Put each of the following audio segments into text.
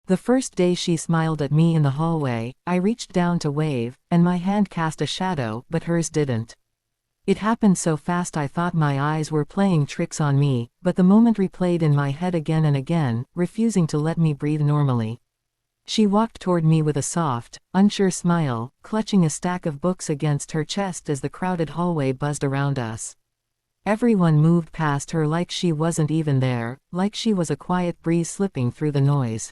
The first day she smiled at me in the hallway, I reached down to wave, and my hand cast a shadow, but hers didn't. It happened so fast I thought my eyes were playing tricks on me, but the moment replayed in my head again and again, refusing to let me breathe normally. She walked toward me with a soft, unsure smile, clutching a stack of books against her chest as the crowded hallway buzzed around us. Everyone moved past her like she wasn't even there, like she was a quiet breeze slipping through the noise.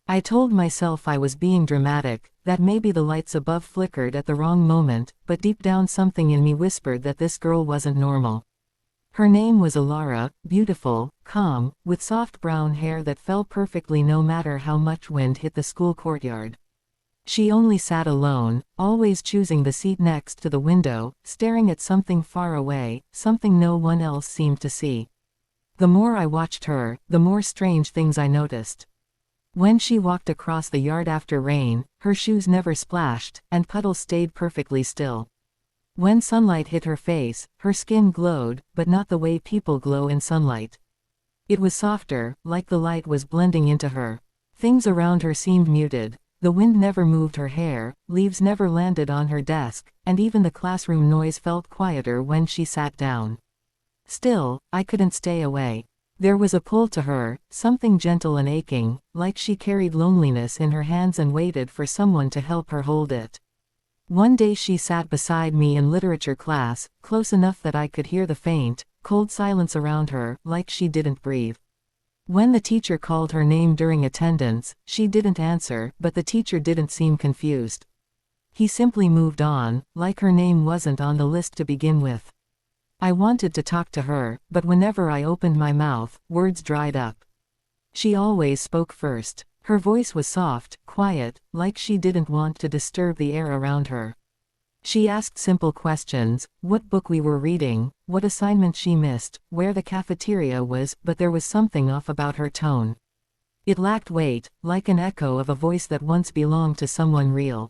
I told myself I was being dramatic, that maybe the lights above flickered at the wrong moment, but deep down something in me whispered that this girl wasn't normal. Her name was Alara, beautiful, calm, with soft brown hair that fell perfectly no matter how much wind hit the school courtyard. She only sat alone, always choosing the seat next to the window, staring at something far away, something no one else seemed to see. The more I watched her, the more strange things I noticed. When she walked across the yard after rain, her shoes never splashed, and puddles stayed perfectly still. When sunlight hit her face, her skin glowed, but not the way people glow in sunlight. It was softer, like the light was blending into her. Things around her seemed muted. The wind never moved her hair, leaves never landed on her desk, and even the classroom noise felt quieter when she sat down. Still, I couldn't stay away. There was a pull to her, something gentle and aching, like she carried loneliness in her hands and waited for someone to help her hold it. One day she sat beside me in literature class, close enough that I could hear the faint, cold silence around her, like she didn't breathe. When the teacher called her name during attendance, she didn't answer, but the teacher didn't seem confused. He simply moved on, like her name wasn't on the list to begin with. I wanted to talk to her, but whenever I opened my mouth, words dried up. She always spoke first. Her voice was soft, quiet, like she didn't want to disturb the air around her. She asked simple questions, what book we were reading, what assignment she missed, where the cafeteria was, but there was something off about her tone. It lacked weight, like an echo of a voice that once belonged to someone real.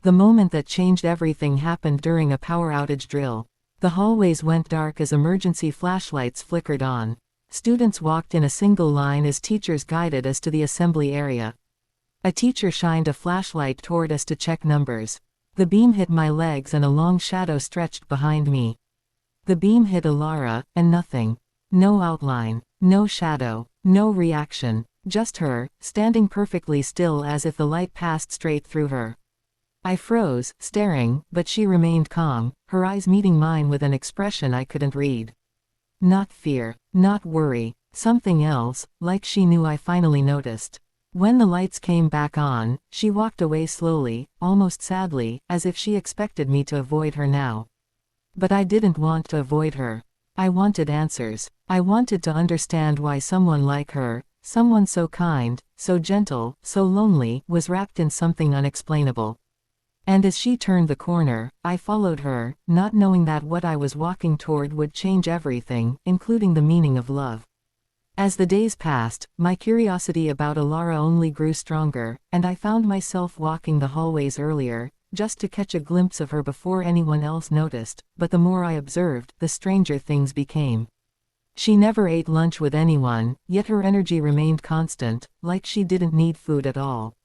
The moment that changed everything happened during a power outage drill. The hallways went dark as emergency flashlights flickered on. Students walked in a single line as teachers guided us to the assembly area. A teacher shined a flashlight toward us to check numbers. The beam hit my legs and a long shadow stretched behind me. The beam hit Alara, and nothing. No outline, no shadow, no reaction, just her, standing perfectly still as if the light passed straight through her. I froze, staring, but she remained calm, her eyes meeting mine with an expression I couldn't read. Not fear, not worry, something else, like she knew I finally noticed. When the lights came back on, she walked away slowly, almost sadly, as if she expected me to avoid her now. But I didn't want to avoid her. I wanted answers. I wanted to understand why someone like her, someone so kind, so gentle, so lonely, was wrapped in something unexplainable. And as she turned the corner, I followed her, not knowing that what I was walking toward would change everything, including the meaning of love. As the days passed, my curiosity about Alara only grew stronger, and I found myself walking the hallways earlier, just to catch a glimpse of her before anyone else noticed, but the more I observed, the stranger things became. She never ate lunch with anyone, yet her energy remained constant, like she didn't need food at all.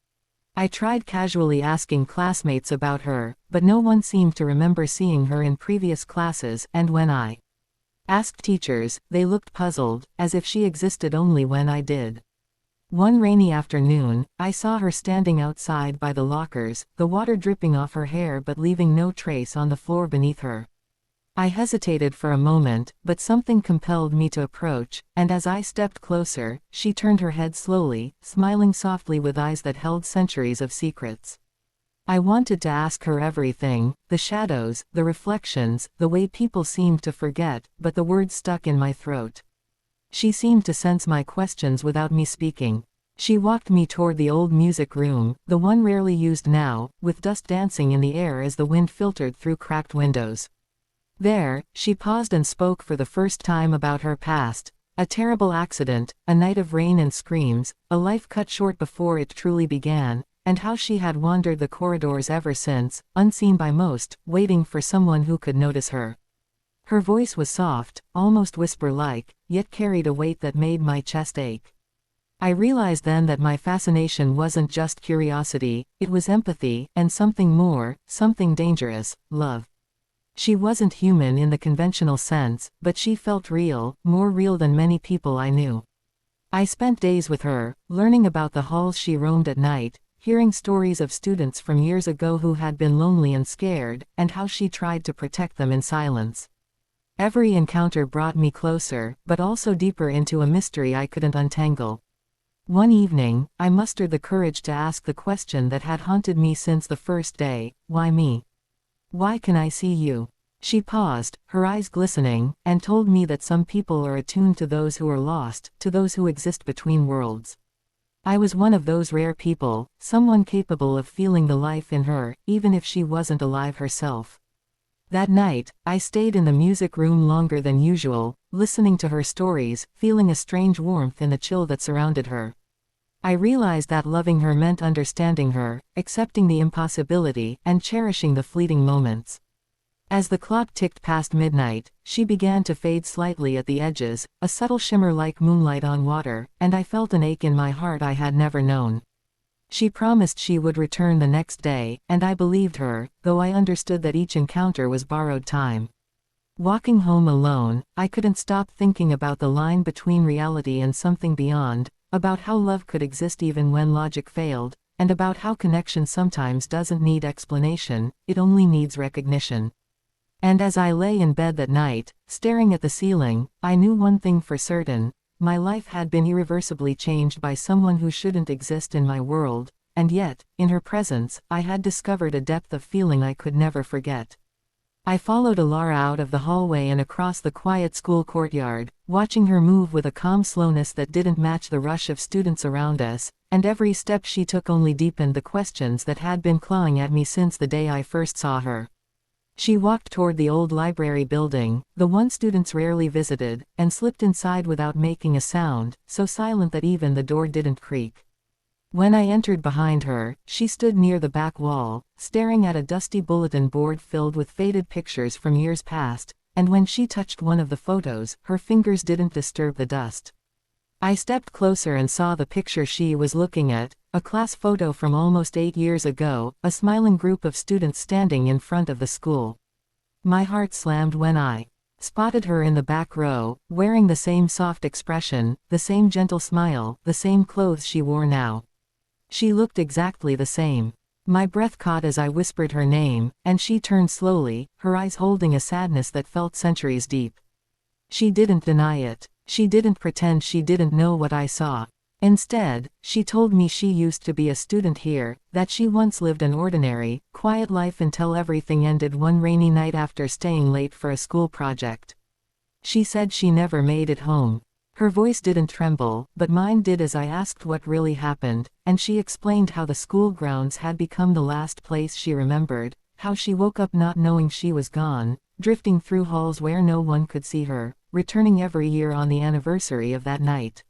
I tried casually asking classmates about her, but no one seemed to remember seeing her in previous classes, and when I asked teachers, they looked puzzled, as if she existed only when I did. One rainy afternoon, I saw her standing outside by the lockers, the water dripping off her hair but leaving no trace on the floor beneath her. I hesitated for a moment, but something compelled me to approach, and as I stepped closer, she turned her head slowly, smiling softly with eyes that held centuries of secrets. I wanted to ask her everything, the shadows, the reflections, the way people seemed to forget, but the words stuck in my throat. She seemed to sense my questions without me speaking. She walked me toward the old music room, the one rarely used now, with dust dancing in the air as the wind filtered through cracked windows. There, she paused and spoke for the first time about her past, a terrible accident, a night of rain and screams, a life cut short before it truly began, and how she had wandered the corridors ever since, unseen by most, waiting for someone who could notice her. Her voice was soft, almost whisper-like, yet carried a weight that made my chest ache. I realized then that my fascination wasn't just curiosity, it was empathy, and something more, something dangerous, love. She wasn't human in the conventional sense, but she felt real, more real than many people I knew. I spent days with her, learning about the halls she roamed at night, hearing stories of students from years ago who had been lonely and scared, and how she tried to protect them in silence. Every encounter brought me closer, but also deeper into a mystery I couldn't untangle. One evening, I mustered the courage to ask the question that had haunted me since the first day: why me? Why can I see you? She paused, her eyes glistening, and told me that some people are attuned to those who are lost, to those who exist between worlds. I was one of those rare people, someone capable of feeling the life in her, even if she wasn't alive herself. That night, I stayed in the music room longer than usual, listening to her stories, feeling a strange warmth in the chill that surrounded her. I realized that loving her meant understanding her, accepting the impossibility, and cherishing the fleeting moments. As the clock ticked past midnight, she began to fade slightly at the edges, a subtle shimmer like moonlight on water, and I felt an ache in my heart I had never known. She promised she would return the next day, and I believed her, though I understood that each encounter was borrowed time. Walking home alone, I couldn't stop thinking about the line between reality and something beyond, about how love could exist even when logic failed, and about how connection sometimes doesn't need explanation, it only needs recognition. And as I lay in bed that night, staring at the ceiling, I knew one thing for certain: my life had been irreversibly changed by someone who shouldn't exist in my world, and yet, in her presence, I had discovered a depth of feeling I could never forget. I followed Alara out of the hallway and across the quiet school courtyard, watching her move with a calm slowness that didn't match the rush of students around us, and every step she took only deepened the questions that had been clawing at me since the day I first saw her. She walked toward the old library building, the one students rarely visited, and slipped inside without making a sound, so silent that even the door didn't creak. When I entered behind her, she stood near the back wall, staring at a dusty bulletin board filled with faded pictures from years past, and when she touched one of the photos, her fingers didn't disturb the dust. I stepped closer and saw the picture she was looking at, a class photo from almost 8 years ago, a smiling group of students standing in front of the school. My heart slammed when I spotted her in the back row, wearing the same soft expression, the same gentle smile, the same clothes she wore now. She looked exactly the same. My breath caught as I whispered her name, and she turned slowly, her eyes holding a sadness that felt centuries deep. She didn't deny it. She didn't pretend she didn't know what I saw. Instead, she told me she used to be a student here, that she once lived an ordinary, quiet life until everything ended one rainy night after staying late for a school project. She said she never made it home. Her voice didn't tremble, but mine did as I asked what really happened, and she explained how the school grounds had become the last place she remembered, how she woke up not knowing she was gone, drifting through halls where no one could see her, returning every year on the anniversary of that night.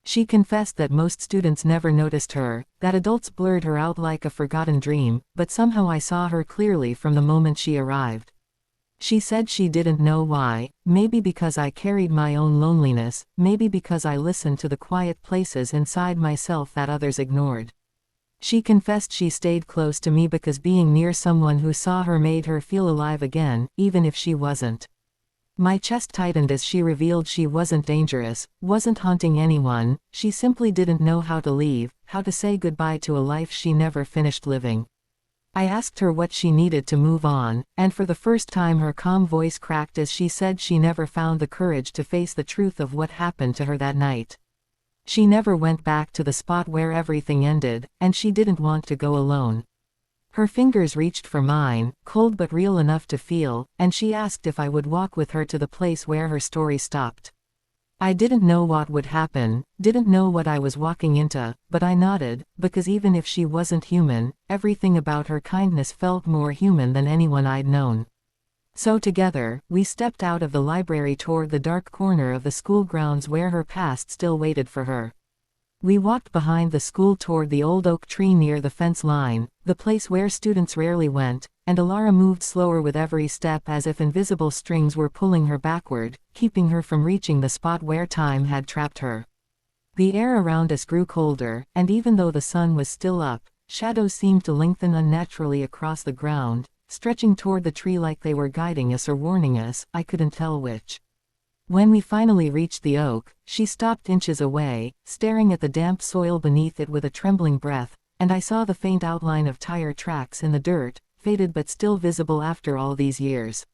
She confessed that most students never noticed her, that adults blurred her out like a forgotten dream, but somehow I saw her clearly from the moment she arrived. She said she didn't know why, maybe because I carried my own loneliness, maybe because I listened to the quiet places inside myself that others ignored. She confessed she stayed close to me because being near someone who saw her made her feel alive again, even if she wasn't. My chest tightened as she revealed she wasn't dangerous, wasn't haunting anyone, she simply didn't know how to leave, how to say goodbye to a life she never finished living. I asked her what she needed to move on, and for the first time her calm voice cracked as she said she never found the courage to face the truth of what happened to her that night. She never went back to the spot where everything ended, and she didn't want to go alone. Her fingers reached for mine, cold but real enough to feel, and she asked if I would walk with her to the place where her story stopped. I didn't know what would happen, didn't know what I was walking into, but I nodded, because even if she wasn't human, everything about her kindness felt more human than anyone I'd known. So together, we stepped out of the library toward the dark corner of the school grounds where her past still waited for her. We walked behind the school toward the old oak tree near the fence line, the place where students rarely went, and Alara moved slower with every step as if invisible strings were pulling her backward, keeping her from reaching the spot where time had trapped her. The air around us grew colder, and even though the sun was still up, shadows seemed to lengthen unnaturally across the ground, stretching toward the tree like they were guiding us or warning us, I couldn't tell which. When we finally reached the oak, she stopped inches away, staring at the damp soil beneath it with a trembling breath, and I saw the faint outline of tire tracks in the dirt, faded but still visible after all these years.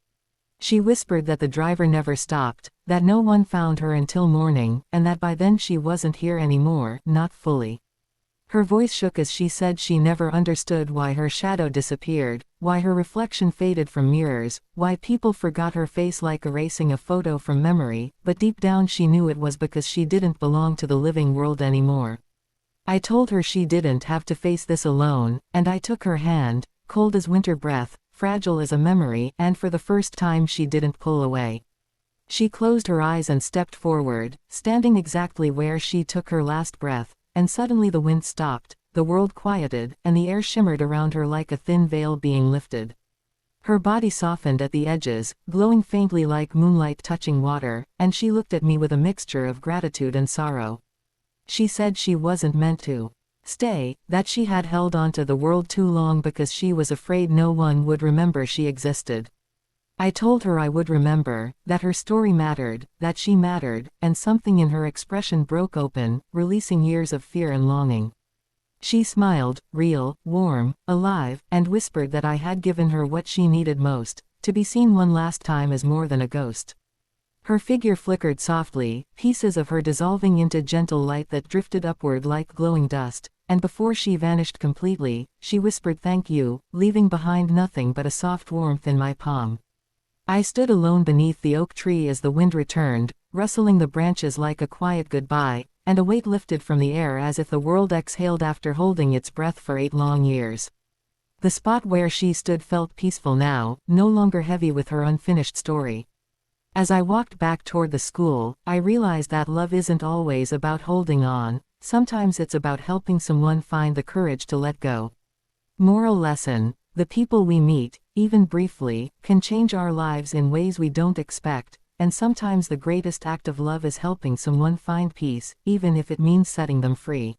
She whispered that the driver never stopped, that no one found her until morning, and that by then she wasn't here anymore, not fully. Her voice shook as she said she never understood why her shadow disappeared, why her reflection faded from mirrors, why people forgot her face like erasing a photo from memory, but deep down she knew it was because she didn't belong to the living world anymore. I told her she didn't have to face this alone, and I took her hand, cold as winter breath, fragile as a memory, and for the first time she didn't pull away. She closed her eyes and stepped forward, standing exactly where she took her last breath. And suddenly the wind stopped, the world quieted, and the air shimmered around her like a thin veil being lifted. Her body softened at the edges, glowing faintly like moonlight touching water, and she looked at me with a mixture of gratitude and sorrow. She said she wasn't meant to stay, that she had held on to the world too long because she was afraid no one would remember she existed. I told her I would remember, that her story mattered, that she mattered, and something in her expression broke open, releasing years of fear and longing. She smiled, real, warm, alive, and whispered that I had given her what she needed most, to be seen one last time as more than a ghost. Her figure flickered softly, pieces of her dissolving into gentle light that drifted upward like glowing dust, and before she vanished completely, she whispered thank you, leaving behind nothing but a soft warmth in my palm. I stood alone beneath the oak tree as the wind returned, rustling the branches like a quiet goodbye, and a weight lifted from the air as if the world exhaled after holding its breath for 8 long years. The spot where she stood felt peaceful now, no longer heavy with her unfinished story. As I walked back toward the school, I realized that love isn't always about holding on, sometimes it's about helping someone find the courage to let go. Moral lesson: the people we meet, even briefly, can change our lives in ways we don't expect, and sometimes the greatest act of love is helping someone find peace, even if it means setting them free.